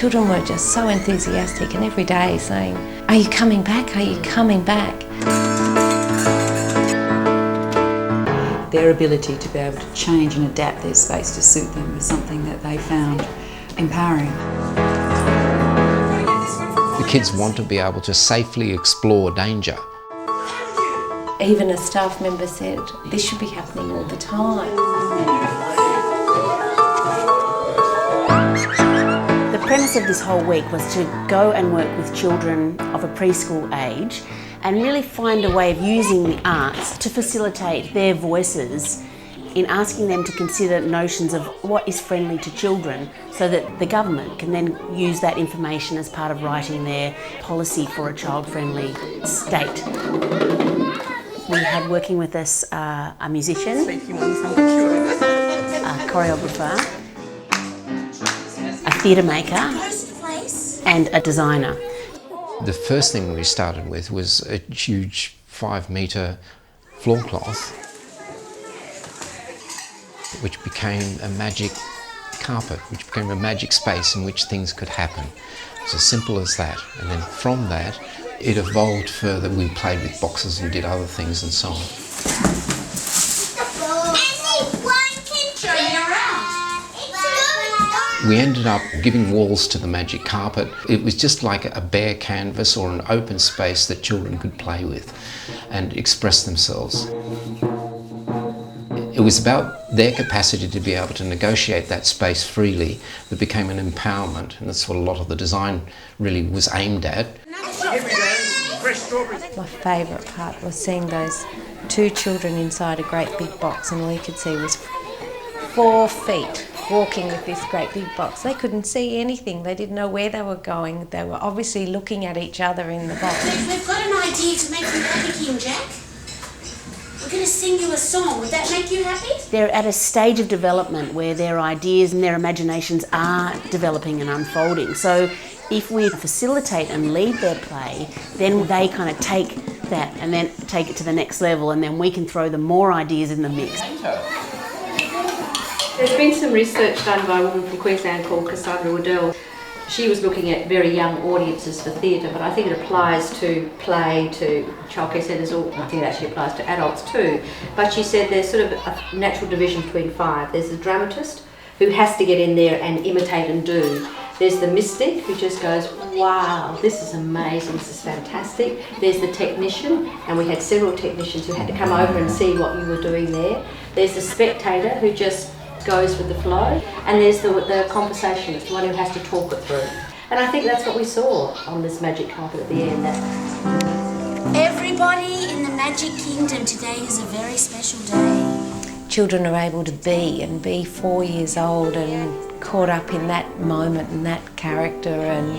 children were just so enthusiastic and every day saying, "Are you coming back? Are you coming back?" Their ability to be able to change and adapt their space to suit them was something that they found empowering. The kids want to be able to safely explore danger. Even a staff member said, "This should be happening all the time." The premise of this whole week was to go and work with children of a preschool age and really find a way of using the arts to facilitate their voices in asking them to consider notions of what is friendly to children so that the government can then use that information as part of writing their policy for a child-friendly state. We had working with us a musician, a choreographer, a theatre maker and a designer. The first thing we started with was a huge 5-metre floor cloth, which became a magic carpet, which became a magic space in which things could happen. It's as simple as that. And then from that, it evolved further. We played with boxes and did other things and so on. We ended up giving walls to the magic carpet. It was just like a bare canvas or an open space that children could play with and express themselves. It was about their capacity to be able to negotiate that space freely that became an empowerment, and that's what a lot of the design really was aimed at. My favourite part was seeing those 2 children inside a great big box, and all you could see was 4 feet walking with this great big box. They couldn't see anything. They didn't know where they were going. They were obviously looking at each other in the box. We've got an idea to make you happy, King Jack. We're going to sing you a song. Would that make you happy? They're at a stage of development where their ideas and their imaginations are developing and unfolding. So if we facilitate and lead their play, then they kind of take that and then take it to the next level, and then we can throw them more ideas in the mix. There's been some research done by a woman from Queensland called Cassandra Waddell. She was looking at very young audiences for theatre, but I think it applies to play, to childcare centres, or I think it actually applies to adults too. But she said there's sort of a natural division between 5. There's the dramatist, who has to get in there and imitate and do. There's the mystic, who just goes, "Wow, this is amazing, this is fantastic." There's the technician, and we had several technicians who had to come over and see what you were doing there. There's the spectator, who just goes with the flow, and there's the conversationalist, the one who has to talk it through. And I think that's what we saw on this magic carpet at the end. Everybody in the Magic Kingdom, today is a very special day. Children are able to be 4 years old and caught up in that moment and that character and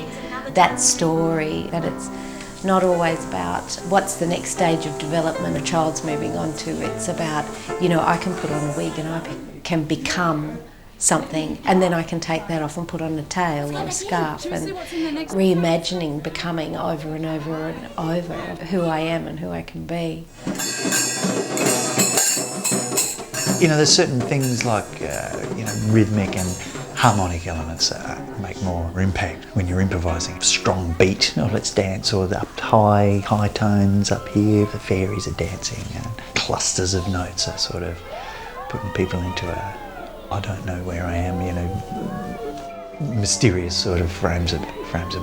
that story, that it's not always about what's the next stage of development a child's moving on to. It's about, I can put on a wig and I can become something, and then I can take that off and put on a tail or a scarf, and reimagining becoming over and over and over who I am and who I can be. There's certain things like, rhythmic and harmonic elements make more impact when you're improvising. Strong beat, let's dance, or the up high tones up here, the fairies are dancing, and clusters of notes are sort of putting people into I don't know where I am, mysterious sort of frames of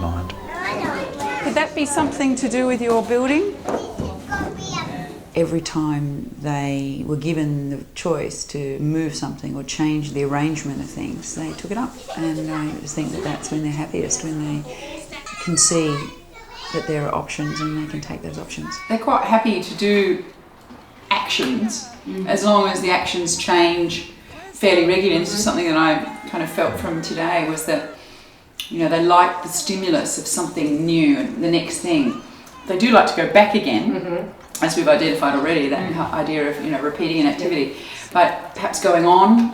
mind. Could that be something to do with your building? Every time they were given the choice to move something or change the arrangement of things, they took it up, and I just think that that's when they're happiest, when they can see that there are options and they can take those options. They're quite happy to do actions as long as the actions change fairly regularly. And this is something that I kind of felt from today, was that they like the stimulus of something new and the next thing. They do like to go back again, as we've identified already, that idea of repeating an activity, but perhaps going on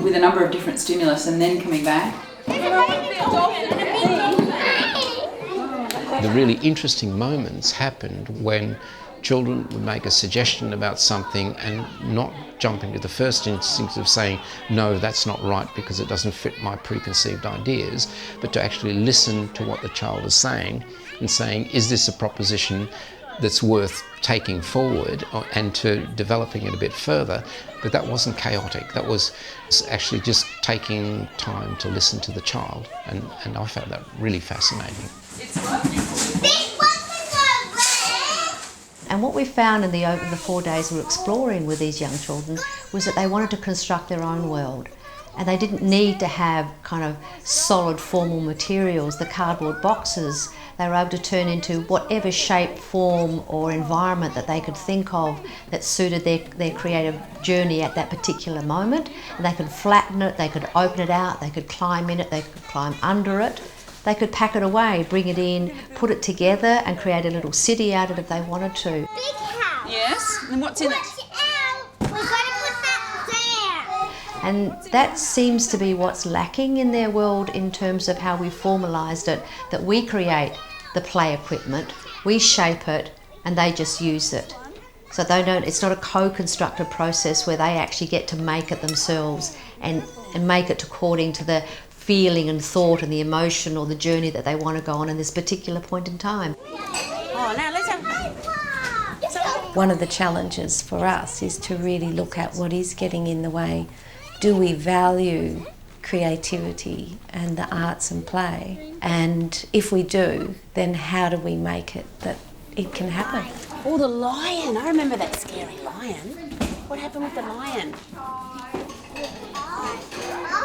with a number of different stimulus and then coming back. The really interesting moments happened when children would make a suggestion about something and not jump into the first instinct of saying, no, that's not right because it doesn't fit my preconceived ideas, but to actually listen to what the child is saying and saying, is this a proposition that's worth taking forward, and to developing it a bit further. But that wasn't chaotic. That was actually just taking time to listen to the child, and I found that really fascinating. And what we found over the 4 days we were exploring with these young children was that they wanted to construct their own world. And they didn't need to have kind of solid formal materials. The cardboard boxes, they were able to turn into whatever shape, form or environment that they could think of that suited their creative journey at that particular moment. And they could flatten it, they could open it out, they could climb in it, they could climb under it. They could pack it away, bring it in, put it together and create a little city out of it if they wanted to. Big house. Yes, and what's in it? Watch out. We've got to put that there. And that seems to be what's lacking in their world in terms of how we formalised it, that we create the play equipment, we shape it and they just use it. So it's not a co-constructed process where they actually get to make it themselves and make it according to the feeling and thought and the emotion or the journey that they want to go on in this particular point in time. Oh, now let's have... One of the challenges for us is to really look at what is getting in the way. Do we value creativity and the arts and play? And if we do, then how do we make it that it can happen? Oh, the lion. I remember that scary lion. What happened with the lion?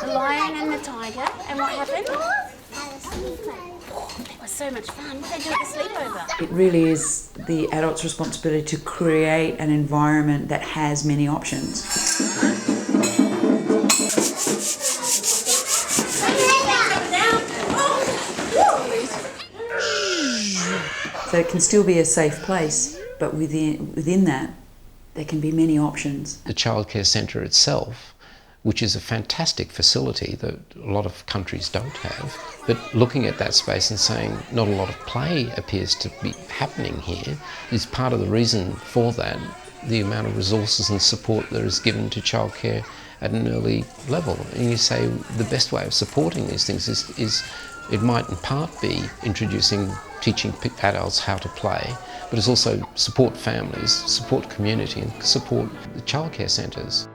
The lion and the tiger. And what happened? Oh, that was so much fun. What did they do at the sleepover? It really is the adult's responsibility to create an environment that has many options. So it can still be a safe place, but within that, there can be many options. The childcare centre itself, which is a fantastic facility that a lot of countries don't have, but looking at that space and saying not a lot of play appears to be happening here is part of the reason for that, the amount of resources and support that is given to childcare at an early level. And you say the best way of supporting these things is it might in part be teaching adults how to play, but it's also support families, support community and support the childcare centres.